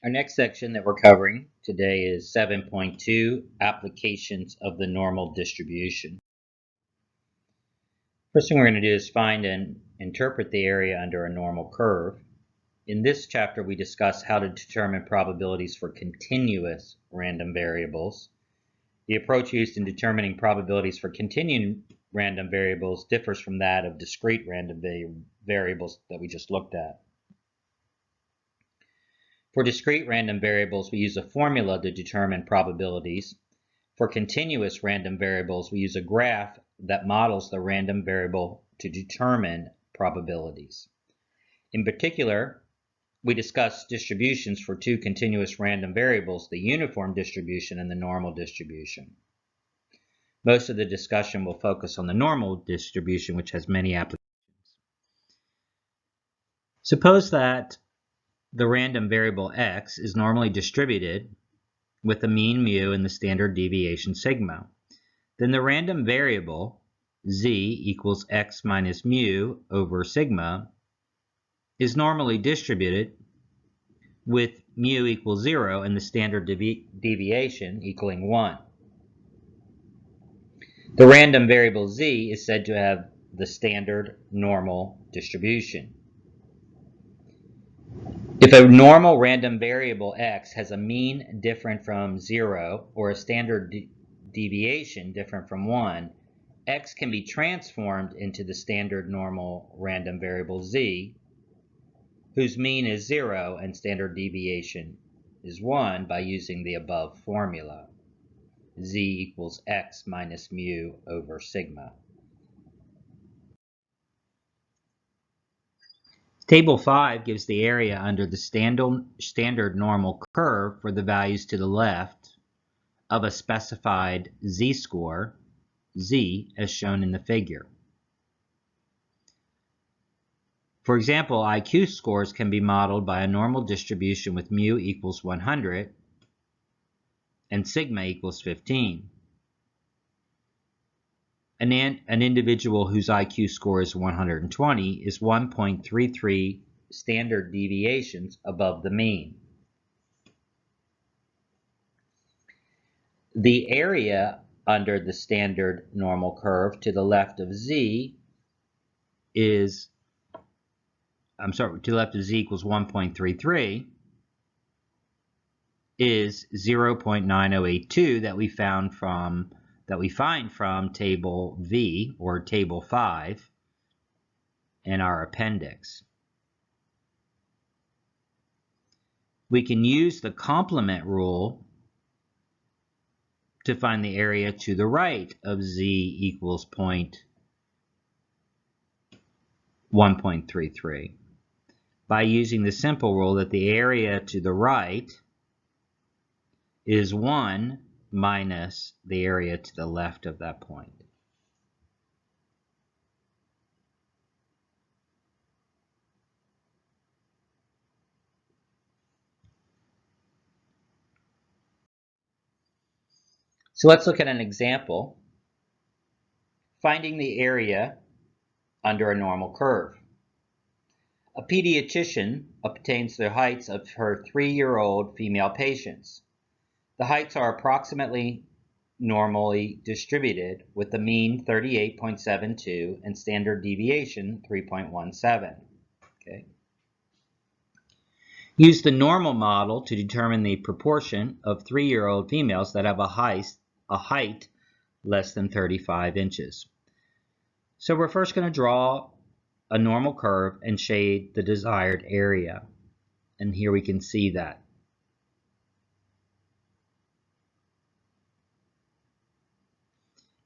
Our next section that we're covering today is 7.2, Applications of the Normal Distribution. First thing we're going to do is find and interpret the area under a normal curve. In this chapter, we discuss how to determine probabilities for continuous random variables. The approach used in determining probabilities for continuing random variables differs from that of discrete random variables that we just looked at. For discrete random variables, we use a formula to determine probabilities. For continuous random variables, we use a graph that models the random variable to determine probabilities. In particular, we discuss distributions for two continuous random variables, the uniform distribution and the normal distribution. Most of the discussion will focus on the normal distribution, which has many applications. Suppose that the random variable x is normally distributed with the mean mu and the standard deviation sigma. Then the random variable z equals x minus mu over sigma is normally distributed with mu equals 0 and the standard deviation equaling 1. The random variable z is said to have the standard normal distribution. If a normal random variable x has a mean different from 0 or a standard deviation different from 1, x can be transformed into the standard normal random variable z, whose mean is 0 and standard deviation is 1 by using the above formula. Z equals x minus mu over sigma. Table 5 gives the area under the standard normal curve for the values to the left of a specified z-score, z, as shown in the figure. For example, IQ scores can be modeled by a normal distribution with mu equals 100 and sigma equals 15. An individual whose IQ score is 120 is 1.33 standard deviations above the mean. The area under the standard normal curve to the left of z is, to the left of z equals 1.33 is 0.9082 that we find from table V or table 5 in our appendix. We can use the complement rule to find the area to the right of z equals 1.33 by using the simple rule that the area to the right is 1 minus the area to the left of that point. So let's look at an example. Finding the area under a normal curve. A pediatrician obtains the heights of her 3-year-old female patients. The heights are approximately normally distributed with the mean 38.72 and standard deviation 3.17. Okay. Use the normal model to determine the proportion of 3-year-old females that have a height less than 35 inches. So we're first going to draw a normal curve and shade the desired area. And here we can see that.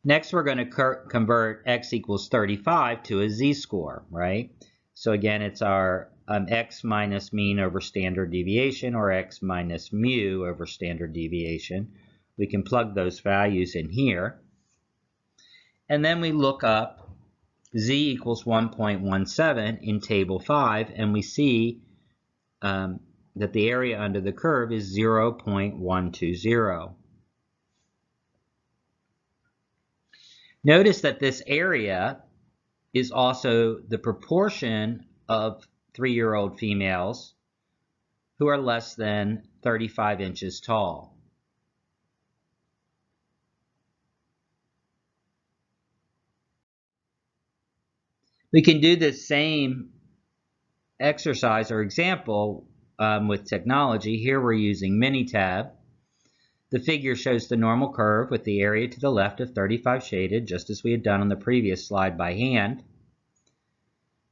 Next, we're going to convert x equals 35 to a z-score, right? So again, it's our x minus mean over standard deviation, or x minus mu over standard deviation. We can plug those values in here. And then we look up z equals 1.17 in table 5, and we see that the area under the curve is 0.120. Notice that this area is also the proportion of 3-year-old females who are less than 35 inches tall. We can do the same exercise or example with technology. Here we're using Minitab. The figure shows the normal curve with the area to the left of 35 shaded, just as we had done on the previous slide by hand.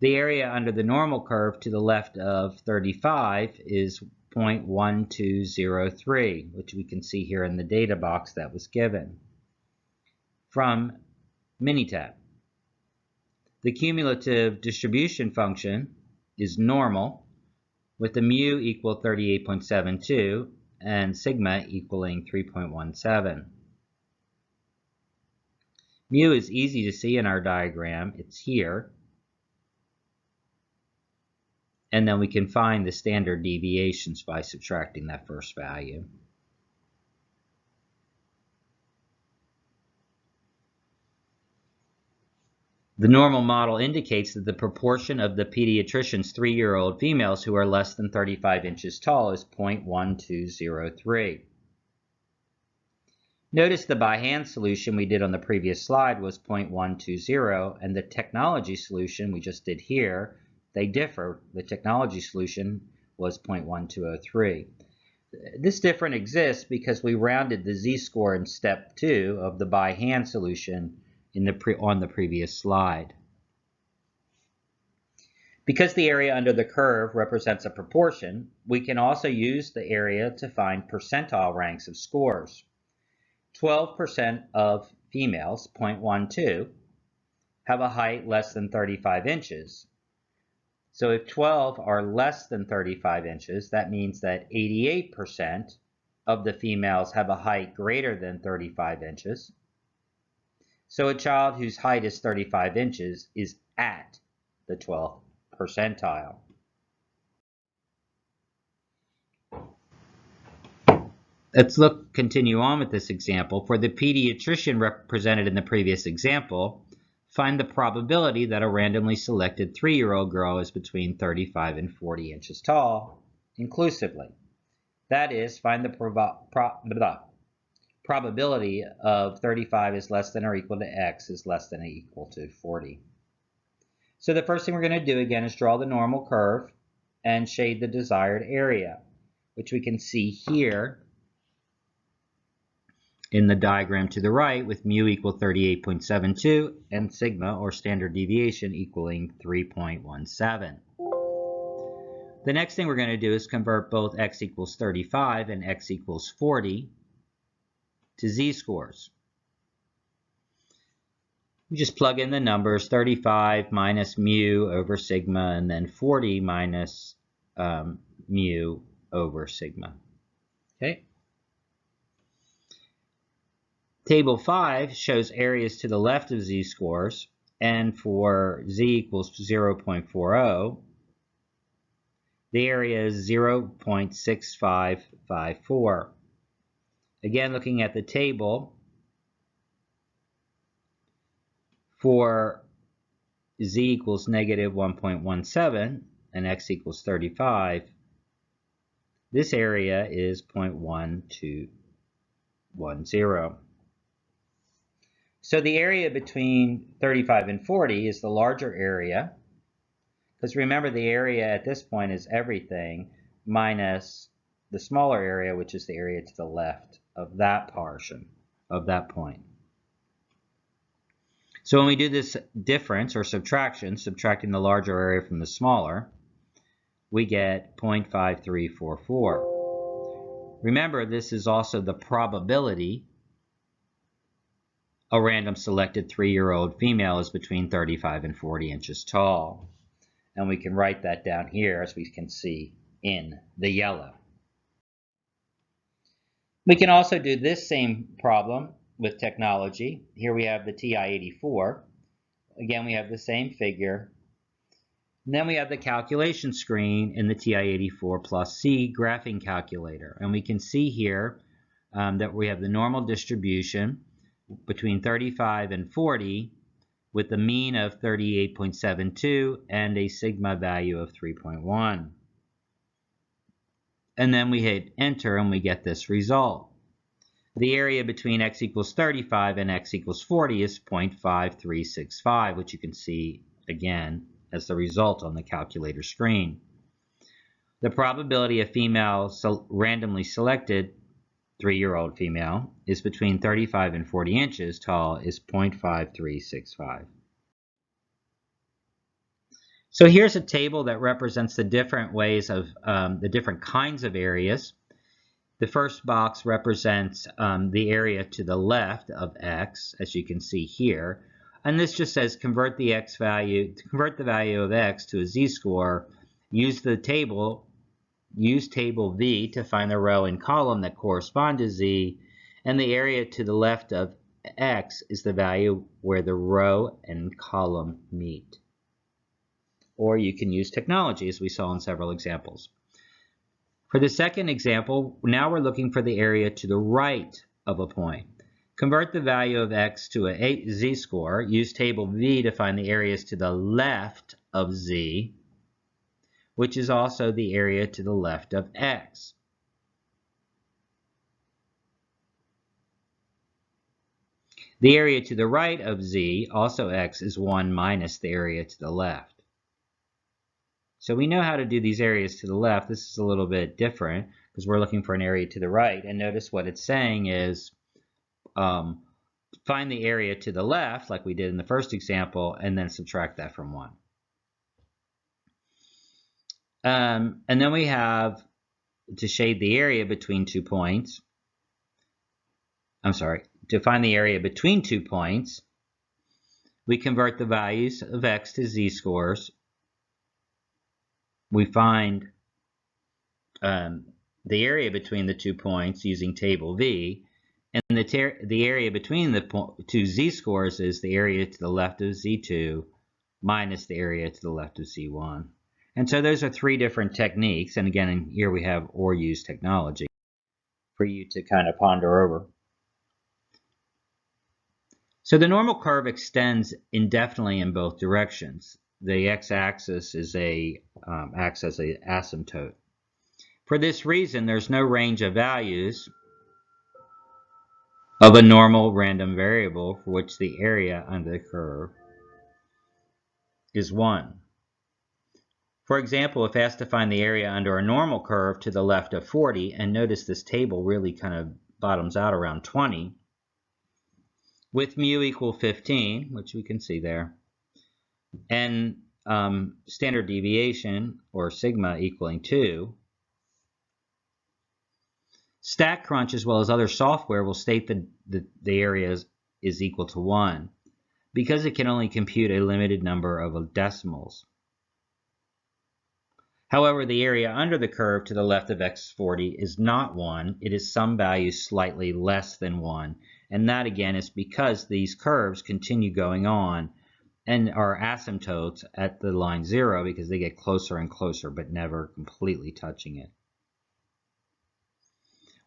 The area under the normal curve to the left of 35 is 0.1203, which we can see here in the data box that was given from Minitab. The cumulative distribution function is normal, with the mu equal 38.72 and sigma equaling 3.17. Mu is easy to see in our diagram. It's here. And then we can find the standard deviations by subtracting that first value. The normal model indicates that the proportion of the pediatrician's 3-year-old females who are less than 35 inches tall is 0.1203. Notice the by hand solution we did on the previous slide was 0.120, and the technology solution we just did here, they differ. The technology solution was 0.1203. This difference exists because we rounded the z-score in step 2 of the by hand solution on the previous slide. Because the area under the curve represents a proportion, we can also use the area to find percentile ranks of scores. 12% of females, 0.12, have a height less than 35 inches. So if 12 are less than 35 inches, that means that 88% of the females have a height greater than 35 inches. So a child whose height is 35 inches is at the 12th percentile. Let's continue on with this example. For the pediatrician represented in the previous example, find the probability that a randomly selected 3-year-old girl is between 35 and 40 inches tall, inclusively. That is, find the probability of 35 is less than or equal to x is less than or equal to 40. So the first thing we're going to do again is draw the normal curve and shade the desired area, which we can see here in the diagram to the right with mu equal 38.72 and sigma, or standard deviation, equaling 3.17. The next thing we're going to do is convert both x equals 35 and x equals 40 to z-scores. We just plug in the numbers, 35 minus mu over sigma, and then 40 minus mu over sigma. Okay. Table 5 shows areas to the left of z-scores, and for z equals 0.40, the area is 0.6554. Again, looking at the table, for z equals negative 1.17 and x equals 35, this area is 0.1210. So the area between 35 and 40 is the larger area, because remember the area at this point is everything minus the smaller area, which is the area to the left of that portion, of that point. So when we do this difference or subtraction, subtracting the larger area from the smaller, we get 0.5344. Remember, this is also the probability a random selected 3-year-old female is between 35 and 40 inches tall. And we can write that down here, as we can see in the yellow. We can also do this same problem with technology. Here we have the TI-84. Again, we have the same figure. And then we have the calculation screen in the TI-84 plus C graphing calculator. And we can see here that we have the normal distribution between 35 and 40 with a mean of 38.72 and a sigma value of 3.1. and then we hit enter and we get this result. The area between x equals 35 and x equals 40 is 0.5365, which you can see again as the result on the calculator screen. The probability of female randomly selected 3-year-old female is between 35 and 40 inches tall is 0.5365. So here's a table that represents the different ways of the different kinds of areas. The first box represents the area to the left of x, as you can see here. And this just says convert the value of x to a z-score, use table V to find the row and column that correspond to z, and the area to the left of x is the value where the row and column meet. Or you can use technology, as we saw in several examples. For the second example, now we're looking for the area to the right of a point. Convert the value of x to a z-score. Use table V to find the areas to the left of z, which is also the area to the left of x. The area to the right of z, also x, is 1 minus the area to the left. So we know how to do these areas to the left. This is a little bit different because we're looking for an area to the right. And notice what it's saying is find the area to the left, like we did in the first example, and then subtract that from 1. And then we have to shade the area between 2 points. To find the area between 2 points, we convert the values of x to z-scores. We find the area between the 2 points using table V, and the area between the two z-scores is the area to the left of z2 minus the area to the left of z1. And so those are 3 different techniques, and again, here we have or use technology for you to kind of ponder over. So the normal curve extends indefinitely in both directions. The x-axis acts as an asymptote. For this reason, there's no range of values of a normal random variable for which the area under the curve is 1. For example, if asked to find the area under a normal curve to the left of 40, and notice this table really kind of bottoms out around 20, with mu equal 15, which we can see there, and standard deviation, or sigma, equaling 2, StatCrunch, as well as other software, will state that the area is equal to 1 because it can only compute a limited number of decimals. However, the area under the curve to the left of x40 is not 1. It is some value slightly less than 1. And that, again, is because these curves continue going on and are asymptotes at the line 0 because they get closer and closer but never completely touching it.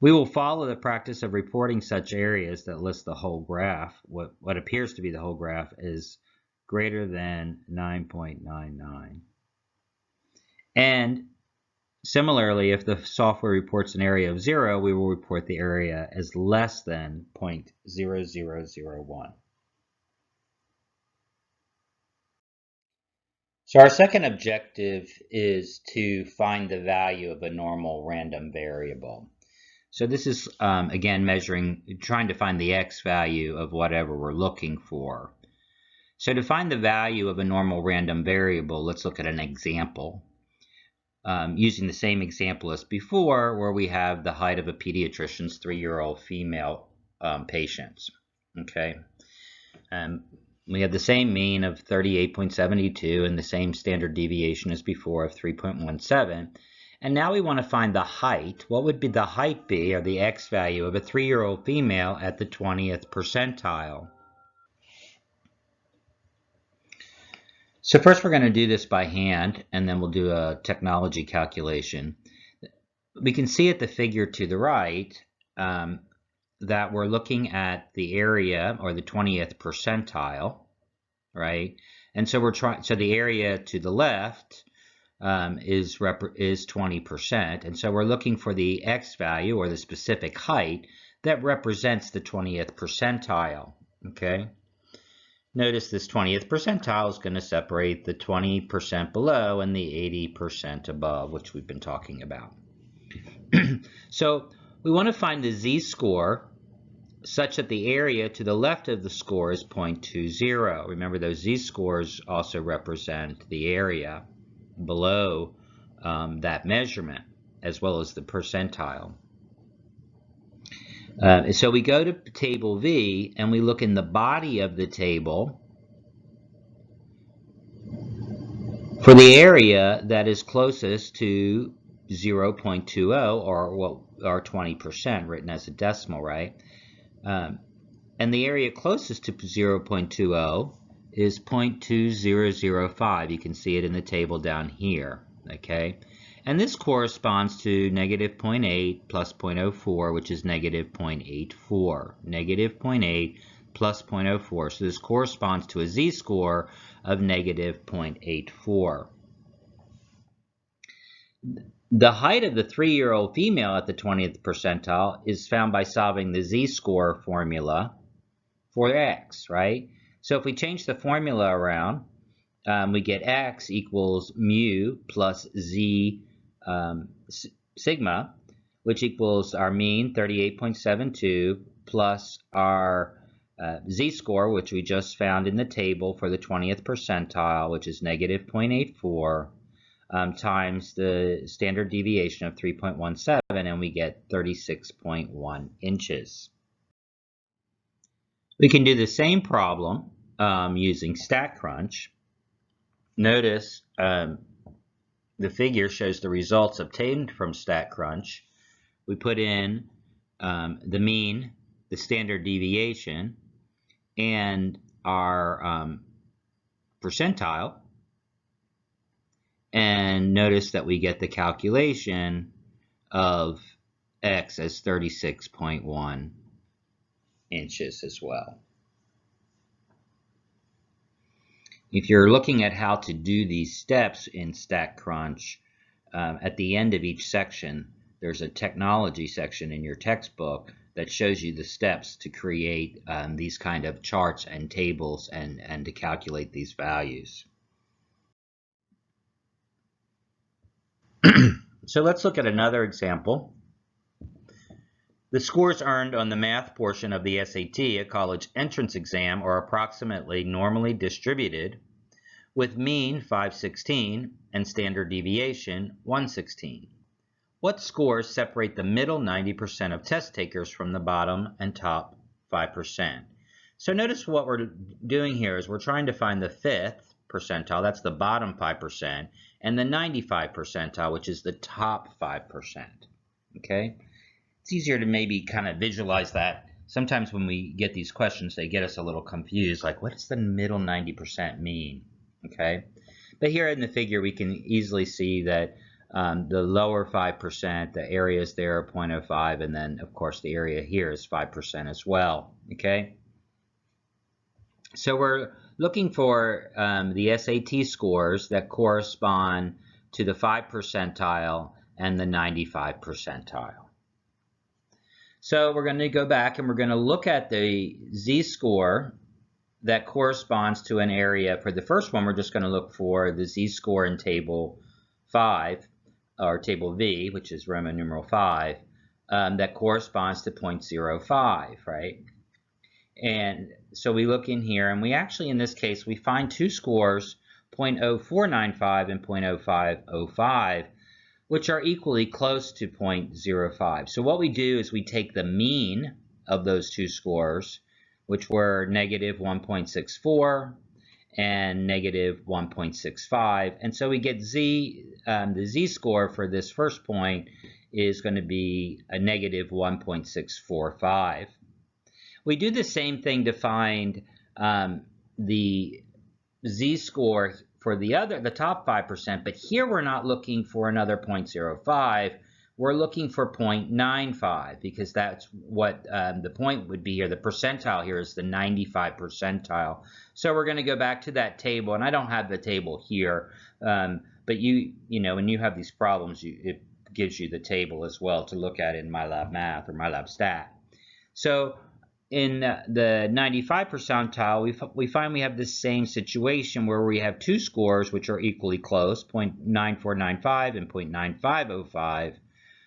We will follow the practice of reporting such areas that list the whole graph. What appears to be the whole graph is greater than 9.99. And similarly, if the software reports an area of 0, we will report the area as less than 0.0001. So our second objective is to find the value of a normal random variable. So this is, again, trying to find the x value of whatever we're looking for. So to find the value of a normal random variable, let's look at an example. Using the same example as before, where we have the height of a pediatrician's 3-year-old female patients. Okay, we have the same mean of 38.72 and the same standard deviation as before of 3.17. And now we want to find the height. What would the height be, or the x value of a 3-year-old female at the 20th percentile? So first we're going to do this by hand, and then we'll do a technology calculation. We can see at the figure to the right that we're looking at the area, or the 20th percentile, right? And so so the area to the left is 20%, and so we're looking for the x value, or the specific height, that represents the 20th percentile, okay? Notice this 20th percentile is going to separate the 20% below and the 80% above, which we've been talking about. So we want to find the z-score such that the area to the left of the score is 0.20. Remember, those z-scores also represent the area below that measurement, as well as the percentile. So we go to table V and we look in the body of the table for the area that is closest to 0.20, or 20% written as a decimal, right? And the area closest to 0.20 is 0.2005. You can see it in the table down here, okay? And this corresponds to negative 0.8 plus 0.04, which is negative 0.84. Negative 0.8 plus 0.04. So this corresponds to a z-score of negative 0.84. The height of the 3-year-old female at the 20th percentile is found by solving the z-score formula for x, right? So if we change the formula around, we get x equals mu plus z sigma, which equals our mean, 38.72, plus our z-score, which we just found in the table for the 20th percentile, which is negative 0.84, times the standard deviation of 3.17, and we get 36.1 inches. We can do the same problem using StatCrunch. Notice the figure shows the results obtained from StatCrunch. We put in the mean, the standard deviation, and our percentile, and notice that we get the calculation of x as 36.1 inches as well. If you're looking at how to do these steps in StatCrunch, at the end of each section, there's a technology section in your textbook that shows you the steps to create these kind of charts and tables and to calculate these values. So let's look at another example. The scores earned on the math portion of the SAT, a college entrance exam, are approximately normally distributed, with mean 516 and standard deviation 116. What scores separate the middle 90% of test takers from the bottom and top 5%? So notice what we're doing here is we're trying to find the 5th percentile, that's the bottom 5%, and the 95 percentile, which is the top 5%. Okay? It's easier to maybe kind of visualize that. Sometimes when we get these questions, they get us a little confused, like what does the middle 90% mean? Okay? But here in the figure, we can easily see that the lower 5%, the areas there are 0.05, and then of course the area here is 5% as well. Okay? So we're looking for the SAT scores that correspond to the 5 percentile and the 95 percentile. So we're going to go back and we're going to look at the z-score that corresponds to an area. For the first one, we're just going to look for the z-score in table 5, or table V, which is Roman numeral 5, that corresponds to 0.05, right? And so we look in here, and we actually, in this case, we find two scores, 0.0495 and 0.0505, which are equally close to 0.05. So what we do is we take the mean of those two scores, which were negative 1.64 and negative 1.65. And so we get the z-score for this first point is going to be a negative 1.645. We do the same thing to find the z-score for the top 5%, but here we're not looking for another 0.05. We're looking for 0.95 because that's what the point would be here. The percentile here is the 95 percentile. So we're going to go back to that table, and I don't have the table here, but But you know, when you have these problems, it gives you the table as well to look at in MyLab Math or MyLab Stat. So in the 95 percentile, we find we have the same situation where we have two scores which are equally close, 0.9495 and 0.9505,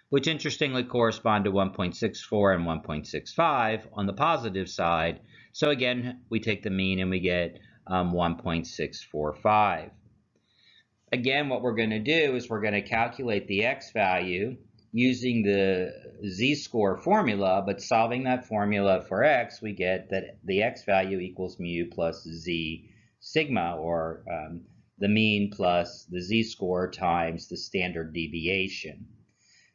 which interestingly correspond to 1.64 and 1.65 on the positive side. So again, we take the mean and we get 1.645. Again, what we're going to do is we're going to calculate the x value using the z-score formula, but solving that formula for x, we get that the x value equals mu plus z sigma, or the mean plus the z-score times the standard deviation.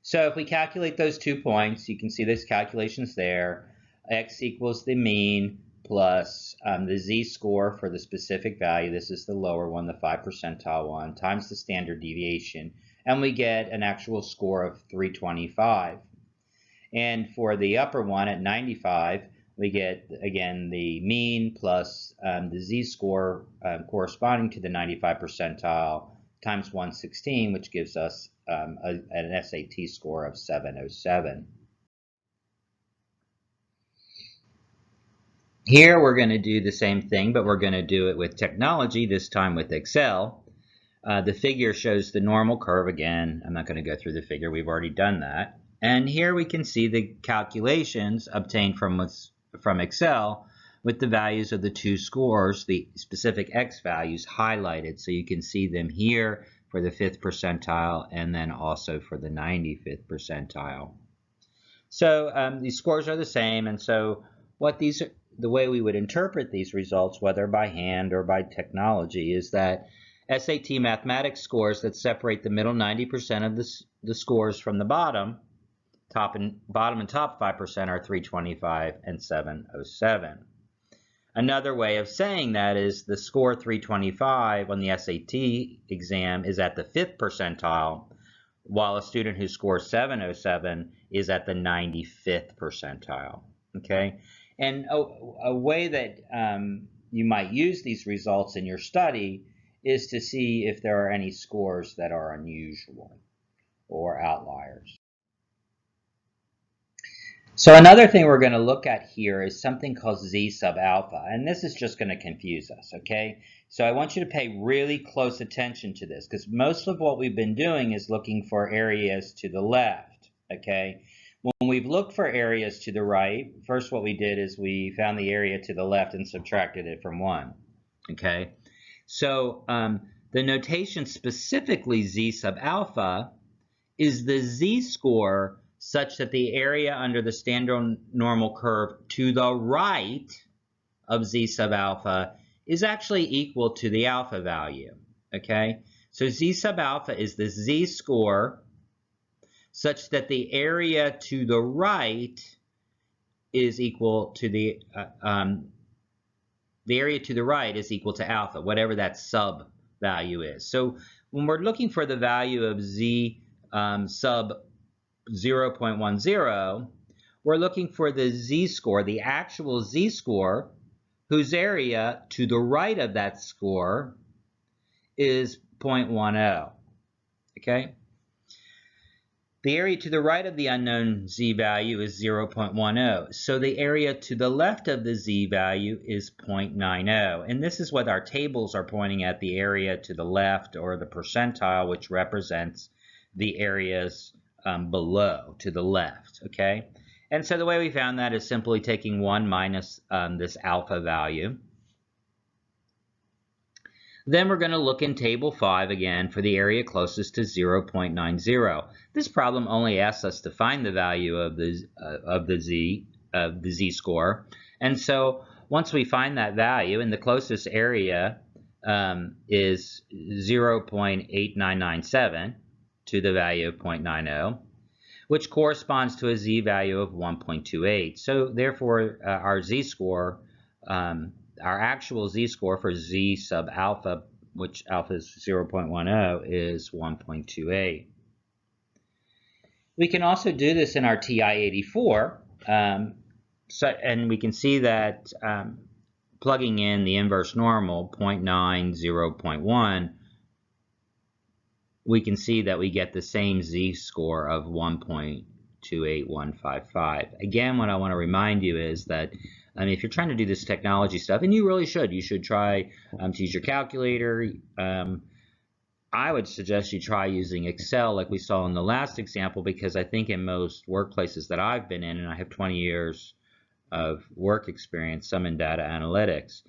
So if we calculate those 2 points, you can see this calculation's there. X equals the mean plus the z-score for the specific value. This is the lower one, the 5 percentile one, times the standard deviation. And we get an actual score of 325. And for the upper one at 95, we get, again, the mean plus the z-score corresponding to the 95 percentile times 116, which gives us an SAT score of 707. Here we're going to do the same thing, but we're going to do it with technology, this time with Excel. The figure shows the normal curve again. I'm not going to go through the figure. We've already done that. And here we can see the calculations obtained from Excel with the values of the two scores, the specific x values highlighted. So you can see them here for the 5th percentile and then also for the 95th percentile. So these scores are the same, and so the way we would interpret these results, whether by hand or by technology, is that SAT mathematics scores that separate the middle 90% of the scores from the bottom and top 5% are 325 and 707. Another way of saying that is the score 325 on the SAT exam is at the 5th percentile, while a student who scores 707 is at the 95th percentile. Okay, and a way that you might use these results in your study is to see if there are any scores that are unusual or outliers. So another thing we're going to look at here is something called z sub alpha, and this is just going to confuse us, okay? So I want you to pay really close attention to this, because most of what we've been doing is looking for areas to the left, okay? When we've looked for areas to the right, first what we did is we found the area to the left and subtracted it from 1, okay? So the notation specifically z sub alpha is the z-score such that the area under the standard normal curve to the right of z sub alpha is actually equal to the alpha value, okay? So z sub alpha is the z-score such that the area to the right is equal to the area to the right is equal to alpha, whatever that sub value is. So when we're looking for the value of z sub 0.10, we're looking for the z-score, the actual z-score, whose area to the right of that score is 0.10, okay? The area to the right of the unknown z value is 0.10, so the area to the left of the z value is 0.90, and this is what our tables are pointing at, the area to the left, or the percentile, which represents the areas below, to the left, okay? And so the way we found that is simply taking 1 minus this alpha value. Then we're going to look in table 5 again for the area closest to 0.90. This problem only asks us to find the value of the z-score. And so once we find that value, and the closest area is 0.8997 to the value of 0.90, which corresponds to a z value of 1.28. So therefore, our z-score, our actual z-score for z sub alpha, which alpha is 0.10, is 1.28. We can also do this in our TI-84, and we can see that plugging in the inverse normal, 0.9, 0.1, we can see that we get the same z-score of 1.28155. Again, what I want to remind you is that if you're trying to do this technology stuff, and you really should, you should try to use your calculator. I would suggest you try using Excel like we saw in the last example, because I think in most workplaces that I've been in, and I have 20 years of work experience, some in data analytics,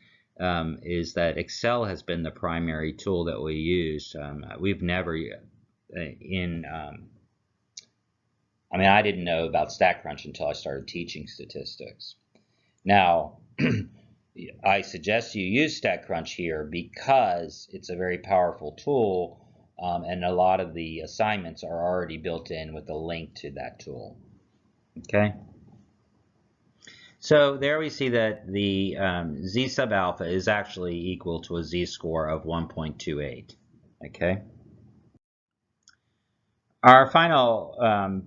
is that Excel has been the primary tool that we use. We've never I didn't know about StatCrunch until I started teaching statistics. Now, I suggest you use StatCrunch here because it's a very powerful tool, and a lot of the assignments are already built in with a link to that tool. Okay. So there we see that the z sub alpha is actually equal to a z-score of 1.28. Okay. Our final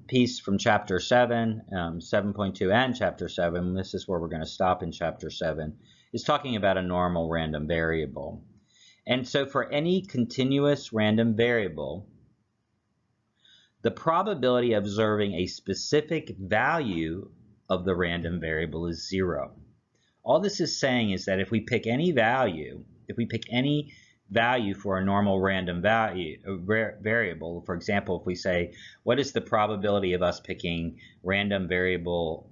piece from Chapter 7, 7.2 and Chapter 7, this is where we're going to stop in Chapter 7, is talking about a normal random variable. And so for any continuous random variable, the probability of observing a specific value of the random variable is 0. All this is saying is that if we pick any value, for a normal random variable, for example, if we say, what is the probability of us picking random variable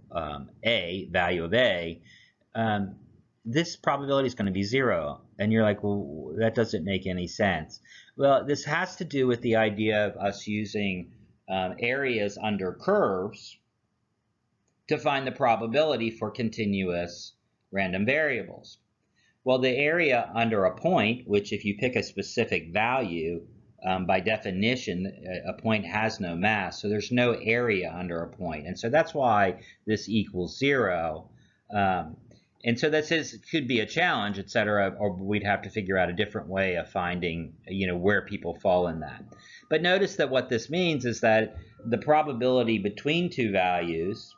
a, value of a, this probability is going to be 0. And you're like, well, that doesn't make any sense. Well, this has to do with the idea of us using areas under curves to find the probability for continuous random variables. Well, the area under a point, which if you pick a specific value, by definition, a point has no mass, so there's no area under a point. And so that's why this equals 0. And so this could be a challenge, etc., or we'd have to figure out a different way of finding, where people fall in that. But notice that what this means is that the probability between two values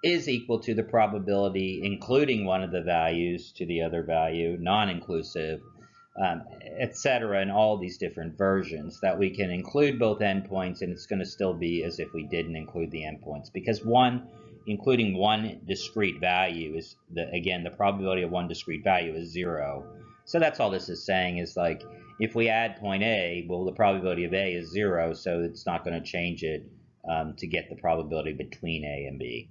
is equal to the probability including one of the values to the other value, non-inclusive, etc., in all these different versions, that we can include both endpoints, and it's going to still be as if we didn't include the endpoints, because including one discrete value is, again, the probability of one discrete value is 0. So that's all this is saying, is like, if we add point A, well, the probability of A is 0, so it's not going to change it to get the probability between A and B.